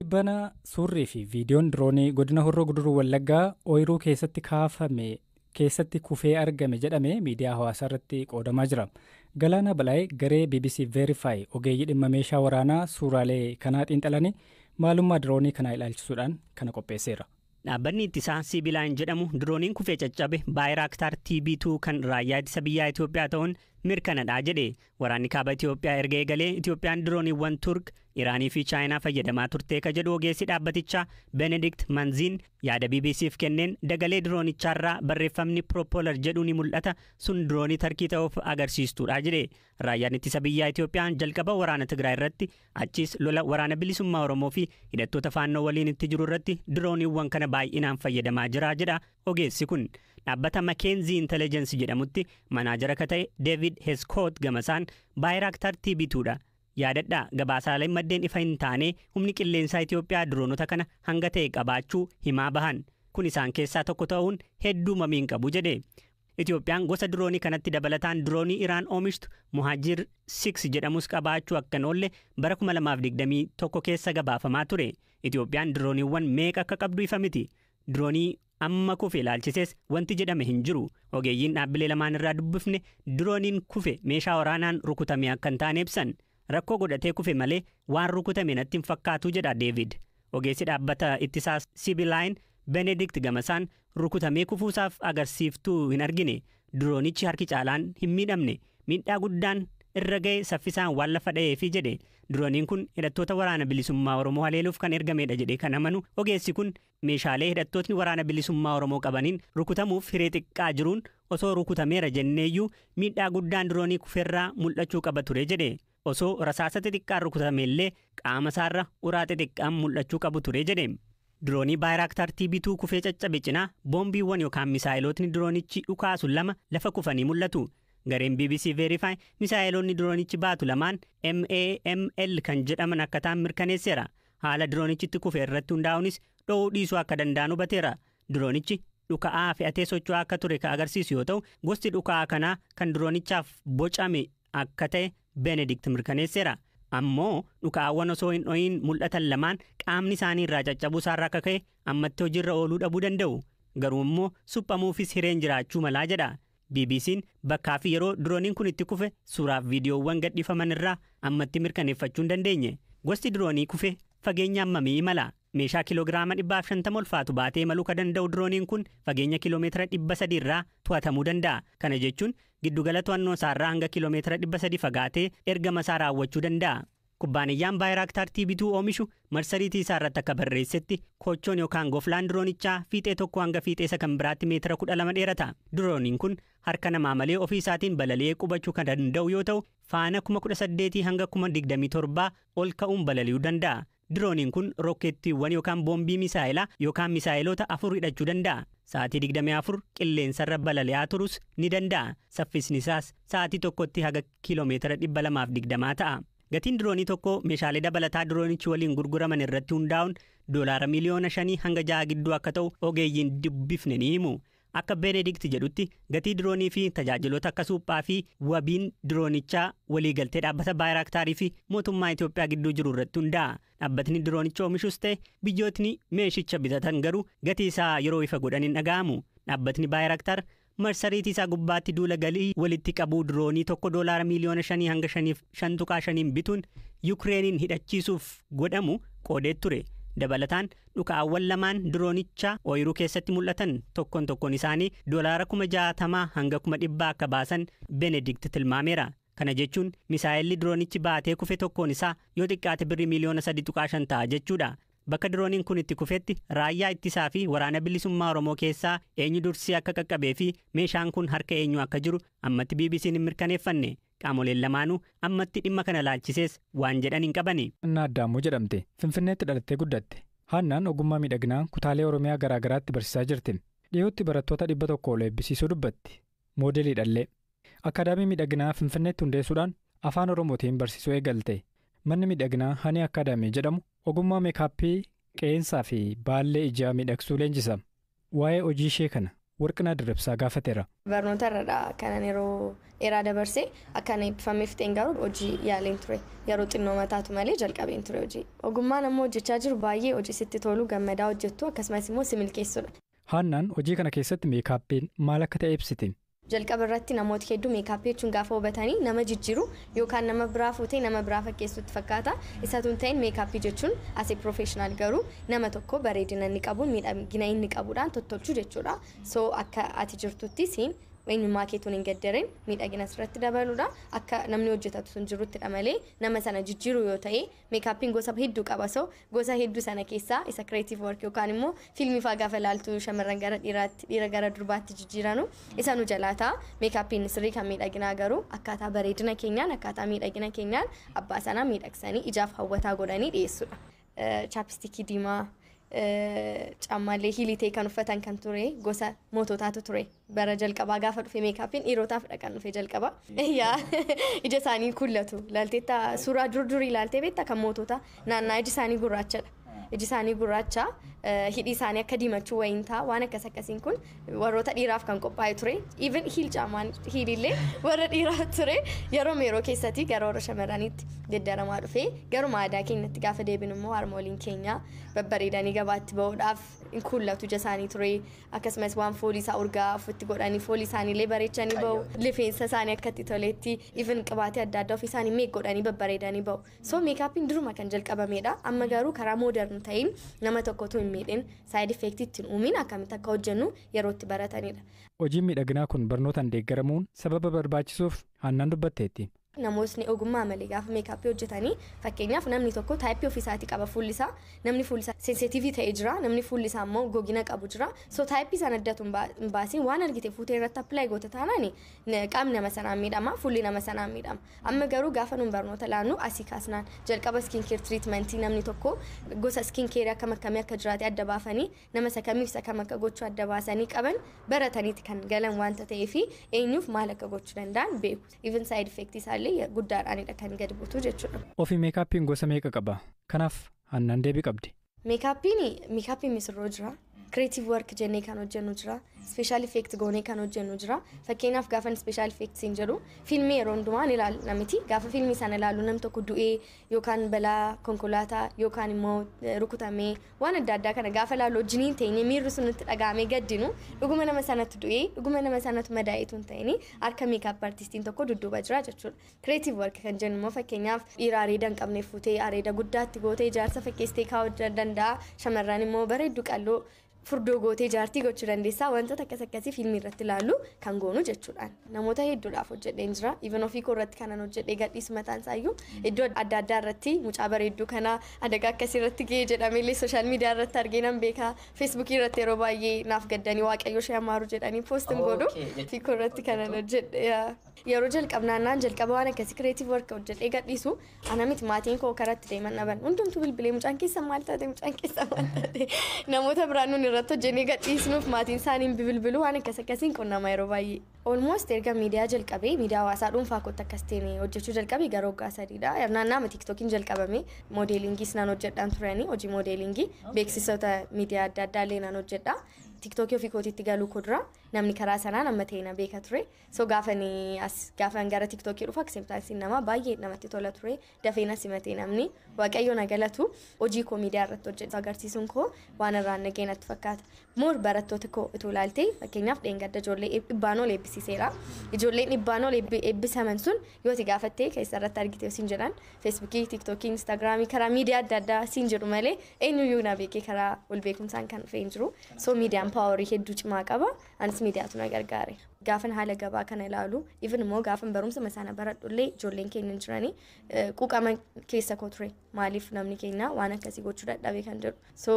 Bana suurrii fi viidiyoon diroonii godina Horroo Guduruu Wallaggaa ooyiruu keessatti kaafame keessatti kufee argame jedhame miidiyaa hawaasaa irratti qoodamaa jira. Galaana Balaayee garee BBC Verify ogeeyyii dhimma meeshaa waraanaa suuraalee kanaa xiinxalanii maalummaa diroonii kanaa ilaalchisuudhaan kana qopheesseera. Dhaabbanni ittisaa Sibiilaan jedhamu dirooniin kufee caccabe Baayiraaktaar TB2 kan raayyaa ittisa biyyaa Itoophiyaa ta'uun mirkanadha jedhe. Waraanni kaaba Itoophiyaa erga eegalee Itoophiyaan dirooniiwwan Turk, Iraanii fi Chaayinaa fayyadamaa turtee ka jedhu ogeessi dhaabbatichaa Benedict Manziin yaada BBC'f kenneen dagalee diroonicharraa barreeffamni Propoolar jedhu ni mul'ata sun diroonii Tarkii ta'uuf agarsiistuudha jedhe. Raayyaan ittisa biyyaa Itoophiyaan jalqaba waraana Tigraay irratti achis lola waraana bilisummaa Oromoo fi hidhattoota faannoo waliin itti jiru irratti dirooniiwwan kana baay'inaan fayyadamaa jira jedha ogeessi kun. Dhaabbata Makeenzi Intelligence jedhamutti manaajara ka ta'e David Heskoot gamasaan Baayiraaktaar TB2dha. Yaadadhaa gabaasaaleen maddeen ifa hin taane humni qilleensaa Itoophiyaa diroonota kana hanga ta'e qabaachuu himaa bahan. Kun isaan keessaa tokko ta'uun hedduu mamiin qabu jedhe. Itoophiyaan gosa diroonii kanatti dabalataan diroonii Iraan oomishtu Muhaajir 6 jedhamus qabaachuu akkan oolle bara 2021 keessa gabaafamaa ture. Itoophiyaan dirooniiwwan meeqa akka qabdu ifa miti. Diroonii amma kufe ilaalchises wanti jedhame hin jiru. Ogeeyyiin dhaabbilee lamaan irraa dubbifne dirooniin kufe meeshaa waraanaan rukutame akka hin taane ibsan. Rakkoo godhatee kufe malee waan rukutame natti hin fakkaatu jedha David. Ogeessi dhaabbata ittisaa Sibiilaan Benedict gamasaan rukutamee kufuusaaf agarsiiftuu hin argine. Diroonichi harki caalaan hin miidhamne. Miidhaa guddaan irra ga'e saffisaan waan lafa dha'eefi jedhe. Dirooniin kun hidhattoota waraana bilisummaa Oromoo haleeluuf kan ergamedha jedhee kan amanu ogeessi kun meeshaalee hidhattootni waraana bilisummaa Oromoo qabaniin rukutamuuf hiree xiqqaa jiruun osoo rukutameera jenneeyyuu miidhaa guddaan diroonii kufeerraa mul'achuu qaba ture jedhe. Osoo rasaasa xixiqqaan rukutameellee qaama isaarra uraa xixiqqaan mul'achuu qabu ture jedhe. Diroonii Baayiraaktaar TB2 kufee caccabe cinaa boombiiwwan yookaan misaayilootni diroonichi dhukaasu lama lafa kufanii mul'atu. Gareen BBC Verify misaayiloonni diroonichi baatu lamaan MAML kan jedhaman akka ta'an mirkaneesseera. Haala diroonichitti kufee irratti hundaa'uunis dho'uu dhiisuu akka danda'an hubateera. Diroonichi dhuka'aa fe'atee socho'aa akka ture kan agarsiisu yoo ta'u gosti dhuka'aa kanaa kan diroonichaaf bocame akka ta'e Benedict mirkaneesseera. Ammoo dhuka'aawwan osoo hin dho'iin mul'atan lamaan qaamni isaanii irraa caccabuu isaarraa akka ka'e ammatti hojiirra ooluu dhabuu danda'u. Garuu immoo suphamuufis hireen jiraachuu malaa jedha. BBC'n bakkaa fi yeroo dirooniin kun itti kufe suuraaf viidiyoowwan gadhiifaman irraa ammatti mirkaneeffachuu hin dandeenye. Gosti diroonii kufe fageenya hammamii imala? Meeshaa kiloogiraama 150 ulfaatu baatee imaluu ka danda'u dirooniin kun fageenya kiiloomeetira 300 irraa to'atamuu danda'a. Kana jechuun giddugala to'annoo isaarraa hanga kiiloomeetira 300 fagaatee ergama isaa raawwachuu danda'a. Kubbaaniyyaan Baayiraaktaar TB2 oomishu marsariitii isaa irratti akka barreessetti kochoon yookaan goflaan diroonichaa fiixee tokko hanga fiixee isa kan biraatti meetira 12 dheerata. Dirooniin kun harka namaa malee ofii isaatiin balali'ee qubachuu kan danda'u yoo ta'u faana 18,000 hanga 27,000 ol ka'uun balali'uu danda'a. Dirooniin kun rokkeettiiwwan yookaan boombii misaayilaa yookaan misaayiloota 4 hidhachuu danda'a. Sa'aatii 24 qilleensarra balali'aa turus ni danda'a. Saffisni isaas sa'aatii tokkotti haga kiiloomeetira 220 ta'a. Gatiin diroonii tokko meeshaalee dabalataa diroonichi waliin gurguraman irratti hundaa'uun $5 miliyoona hanga 6 gidduu akka ta'u ogeeyyiin dubbifne ni himu. Akka Benedict jedhutti gatii diroonii fi tajaajiloota akka suuphaa fi wabiin diroonichaa waliigaltee dhaabbata Baayiraaktaarii fi mootummaa Itoophiyaa gidduu jiru irratti hundaa'a. Dhaabbatni diroonicha oomishus ta'e biyyootni meeshicha bitatan garuu gatii isaa yeroo ifa godhan hin dhaga'amu. Dhaabbatni Baayiraaktaar marsariitii isaa gubbaatti duula galii walitti qabuu diroonii tokko $5 miliyoona hanga 5.5 bituun Yukireeniin hidhachiisuuf godhamu qoodee ture. Dabalataan dhuka'aawwan lamaan diroonichaa ooyiruu keessatti mul'atan tokkoon isaanii $60,000 hanga 100,000 akka baasan Benedict tilmaameera. Kana jechuun misaayilli diroonichi baatee kufe tokkoon isaa yoo xiqqaate birrii miliyoona 3.5 ta'a jechuudha. Bakka dirooniin kun itti kufetti raayyaa ittisaa fi waraana bilisummaa Oromoo keessaa eenyu dursii akka qaqqabee fi meeshaan kun harka eenyu akka jiru ammatti BBC'n hin mirkaneeffanne. Qaamoleen lamaanuu ammatti dhimma kana laalchisees waan jedhan hin qabani. Innaa Addaamuu jedhamte Finfinneetti dhalattee guddatte. Haannaan ogummaa miidhaginaa kutaalee Oromiyaa garaa garaatti barsiisaa jirti. Dhiyootti barattoota 100 ol eebbisiisuu dubbatti. Moodeliidhallee. Akaadaamii miidhaginaa Finfinneetti hundeessuudhaan afaan Oromootiin barsiisuu eegalte. Manni miidhaginaa Hani Akaadaamii jedhamu ogummaa meekaappii qeensaa fi baallee ijaa miidhagsuu leenjisa. Waa'ee hojii ishee kana Warqinaa Dirribsaa gaafateera. Barnoota irraa kanan yeroo dheeraa dabarsee akkan eebbifameef fixeen garuu hojii yaaleen ture. Yeroo xinnoo mataatu malee jalqabeen ture hojii. Ogummaan ammoo hojjechaa jiru baay'ee hojii sitti tolu gammadaa hojjettu akkasumas immoo si milkeessudha. Haannaan hojii kana keessatti meekaappiin maal akka ta'e ibsiti. Jalqaba irratti namooti hedduu meekaappii jechuun gaafa hubatanii nama jijjiiru yookaan nama biraa fuutee nama biraa fakkeessutti fakkaata. Isa tun ta'in meekaappii jechuun asii piroofeeshinaal garuu nama tokko bareedina inni qabuun miidhagina inni qabuudhaan tottolchuu jechuudha. So akka ati jirtutti siin eenyummaa keetuun hin gaddareen miidhagina asirratti dabaluudha. Akka namni hojjetatu sun jiruttidha malee nama sana jijjiiru yoo ta'e meekaappiin gosa hedduu qaba. So gosa hedduu sana keessaa isa kireetiiv work yookaan immoo fiilmii fa'aa gaafa ilaaltu shamarran gara dhiiraatti dhiira gara durbaatti jijjiiranu isa nu jalaataa meekaappiin sirrii kan miidhaginaa garuu akkaataa bareedina keenyaan akkaataa miidhagina keenyaan abbaa sanaa miidhagsanii ijaaf hawwataa godhanii dhiyeessuudha. Chaapistikii diimaa caammalee hiilitee kan uffatan kan ture gosa moototaatu ture bara jalqabaa gaafa dhufe meekaappiin dhiirotaaf kan dhufe jalqaba ija isaanii kullatu laalteetta suuraa durdurii ilaaltee beektaa kan mootota naannaa iji isaanii gurraachadha iji isaanii gurraacha hidhii isaanii akka diimachuu wayiin ta'a waan akkasiin kun warroota dhiiraaf kan qophaa'e ture even hiil caammaan hiilillee warra dhiiraa ture yeroo keessatti gara warra shamarraniitti deddaramaa dhufe garuma aadaa keenyatti gaafa deebinu immoo harmooliin keenya babbareedanii gabaatti ba'uudhaaf in kullatu ija isaanii ture akkasumas waan foolii isaa urgaa ofitti godhanii foolii isaaniillee bareechanii ba'u rifeensa isaanii akkatti toletti even qibaatii adda addaa ofii isaanii meek godhanii babbareedanii ba'u. So meekaappiin duruma kan jalqabamedha amma garuu karaa moodernu ta'in nama tokkotu hin miidhin saayid effeektii ittiin uumiin akkamitti akka hojjennu yerootti baratanidha. Hojiin miidhaginaa kun barnootaan deeggaramuun sababa barbaachisuuf Haannaan dubbatteetti. Namootni ogummaa malee gaafa meekaappii hojjetanii fakkeenyaaf namni tokko taayippii ofiisaatii qaba fuullisaa namni fuullisaa sensitiivii ta'ee jira namni fuullisaa immoo gogina qabu jira so taayippii isaan addatu hin baasiin waan argite fuutee irratti appilaayi goota taanaan qaamni nama sanaan miidhama fuulli nama sanaan miidhama amma garuu gaafa nuun barnoota laannu asii kaasnaan jalqaba skin care treatmentii namni tokko gosa skin care akkam akkamii akka jiraate adda baafanii nama sakamiif sakam akka gochuu adda baasanii qaban barataniiti kan galan waanta ta'eef eenyuuf maal akka gochuu danda'an beeku even side effect isaa guddaadhaanidha kan gadi buutu jechuudha. Ofii meekaappiin gosa meeqa qaba? Kanaaf Haannaan deebii qabdi. Meekaappiin misirroo jira. Creative work jennee kan hojjennu jira. Special effect goonee kan hojjennu jira. Fakkeenyaaf gaafa special effect siin jedhu fiilmii yeroo hundumaa ni ilaalu namiti. Gaafa fiilmii sana ilaalu nam tokko du'ee yookaan balaa konkolaataa yookaan immoo rukutamee waan adda addaa kana gaafa ilaalu wajjiniin teenyee miirri sun nutti dhagaamee gaddinu dhuguma nama sanatti du'ee dhuguma nama sanatti madaa'eetu hin ta'ini harka meekaap artistiin tokko dudduuba jira jechuudha. Creative work kan jennu immoo fakkeenyaaf dhiira areeda hin qabne fuutee areeda guddaatti gootee ijaarsa fakkeessitee kaa'uu danda'a. Shamarran immoo bareedduu qalloo furdoo gootee jaartii gochuu dandeessaa wantoota akkasii fiilmii irratti ilaalu kan goonu jechuudhaan namoota hedduudhaaf hojjedheen jira even ofii koo irratti kanan hojjedhee gadhiisu mataan isaayyuu iddoo adda addaa irratti mucaa bareedduu kana adagaa akkasii irratti ga'ee jedhameellee sooshaal miidiyaa irratti argee nan beeka feesbuukii irratti yeroo baay'ee naaf gaddanii waaqayyo ishee amaaru jedhanii poostiin godhu ofii koo irratti kanan hojjedhe yeroo jalqabnaannaan jalqaba waan akkasii kireetiiv work hojjedhee gadhiisu ana miti maatiin koo karatti deeman dhaban hundumtuu bilbilee mucaan keessa maal taate namoota biraan irratti hojjennee gadhiisnuuf maatiin isaaniin bilbilu waan akkasiin qunnama yeroo baay'ee. Almost erga miidiyaa jalqabee miidiyaa hawaasaa dhuunfaa kootti akkas ta'e hojjechuu jalqabee gara waggaa 3dha. Naannoo TikTokiin jalqabame moodeelingii naan hojjedhaan turani hojii moodeelingii beeksisoota miidiyaa adda addaa illee naan hojjedha. TikTokii ofii kootiitti galuu kudura namni karaa sanaan amma ta'e na beeka ture. So gaafan gara TikTokii dhufu acceptancein nama baay'ee namatti tola ture. Dafee na simatee namni waaqayyo na galatu hojii koo miidiyaa irratti hojjetu agarsiisuun koo waan irraan nagee natti fakkaata. Moor barattoota koo utuu ilaaltee fakkeenyaaf dheengadda ijoollee dhibbaan ol eebbisiiseera. Ijoolleen dhibbaan ol eebbisaman sun yoo ti gaafattee keessa irratti argite siin jedhan Feesbuukii, TikTokii, Instaagiraamii karaa miidiyaa adda addaa siin jedhu malee eenyuyyuu na beekee karaa wal beekumsaan kan dhufee hin jiru. So miidiyaan paaworii hedduu cimaa qaba. Anis miidiyaatu na gargaare. Gaafan haala gabaa kana ilaalu even immoo gaafan barumsa masaana baradhullee ijoolleen keenya jiranii quuqama keessa koo ture maaliif namni keenya waan akkasii gochuu dadhabee kan jedhu so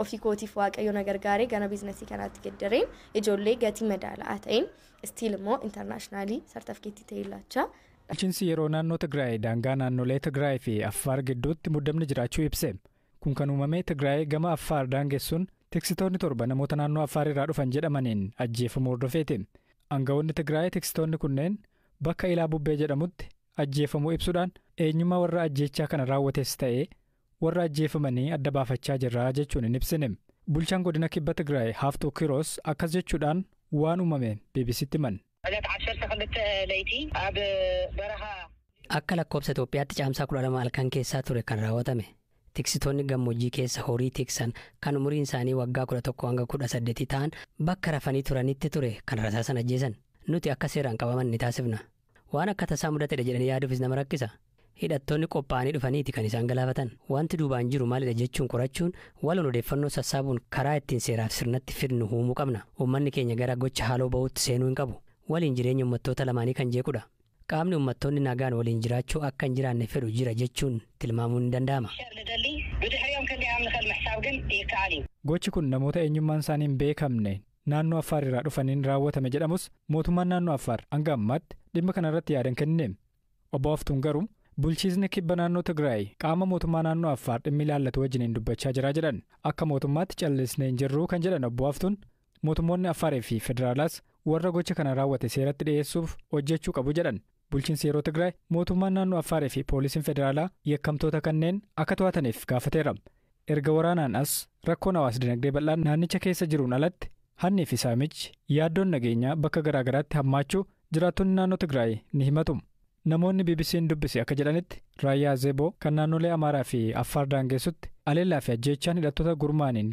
ofii kootiif waaqayyo na gargaare gara biizinasii kanaatti geddareen ijoollee gatii madaala'aa ta'een stiil immoo intarnaashinaali sartifikeetii ta'ee laachaa. Bulchiinsi yeroo naannoo Tigraay daangaa naannolee Tigraay fi Affaar gidduutti muddamni jiraachuu ibse. Kun kan uumame Tigraay gama Affaar daangessuun tiksitoonni 7 namoota naannoo Affaar irraa dhufan jedhamaniin ajjeefamuu hordofeeti. Aangawoonni Tigraay tiksitoonni kunneen bakka Ilaa Bubbee jedhamutti ajjeefamuu ibsuudhaan eenyummaa warra ajjeechaa kana raawwates ta'ee warra ajjeefamanii adda baafachaa jirra jechuun hin ibsine. Bulchaan godina kibba Tigraay Haaftuu Kiroos akkas jechuudhaan waan uumame BBCtti himan. Akka lakkoobsa Itoophiyaatti caamsaa 12 halkan keessaa ture kan raawwatame. Tiksitoonni gammoojjii keessa horii tiksan kan umuriin isaanii waggaa 11 hanga 18 ta'an bakka rafanii turanitti ture kan rasaasan ajjeesan. Nuti akka seeraan qabaman ni taasifna. Waan akka tasaa mudatedha jedhanii yaaduufis nama rakkisa. Hidhattoonni qophaa'anii dhufaniiti kan isaan galaafatan. Wanti duubaan jiru maalidha jechuun qorachuun waloon odeeffannoo sassaabuun karaa ittiin seeraaf sirnatti fidnu uumuu qabna. Uummanni keenya gara gocha haaloo ba'uutti seenuu hin qabu. Waliin jireenya uummattoota lamaanii kan jeequdha. Qaamni uummattoonni nagaan waliin jiraachuu akka hin jiraanne fedhu jira jechuun tilmaamuun ni danda'ama. Gochi kun namoota eenyummaan isaanii hin beekamne naannoo Affaar irraa dhufaniin raawwatame jedhamus mootummaan naannoo Affaar hanga ammaatti dhimma kana irratti yaadan kenneem. Obbo Haftuun garuu bulchiisni kibba naannoo Tigraay qaama mootummaa naannoo Affaar dhimmi ilaallatu wajjiniin dubbachaa jira jedhan. Akka mootummaatti callisnee hin jirru kan jedhan Obbo Haftuun mootummoonni Affaarii fi Federaalaas warra gocha kana raawwate seeratti dhiyeessuuf hojjechuu qabu jedhan. Bulchiinsi yeroo Tigraay mootummaan naannoo Affaarii fi poolisiin federaalaa yakkamtoota kanneen akka to'ataniif gaafateera. Erga waraanaan as rakkoon hawaas dinagdee bal'aan naannicha keessa jiruun alatti hannii fi saamichi yaaddoon nageenyaa bakka garaagaraatti hammaachuu jiraattonni naannoo Tigraay ni himatu. Namoonni BBC'n dubbise akka jedhanitti raayyaa Zeeboo kan naannolee Amaaraa fi Affaar daangessutti aleellaa fi ajjeechaan hidhattoota gurmaaniin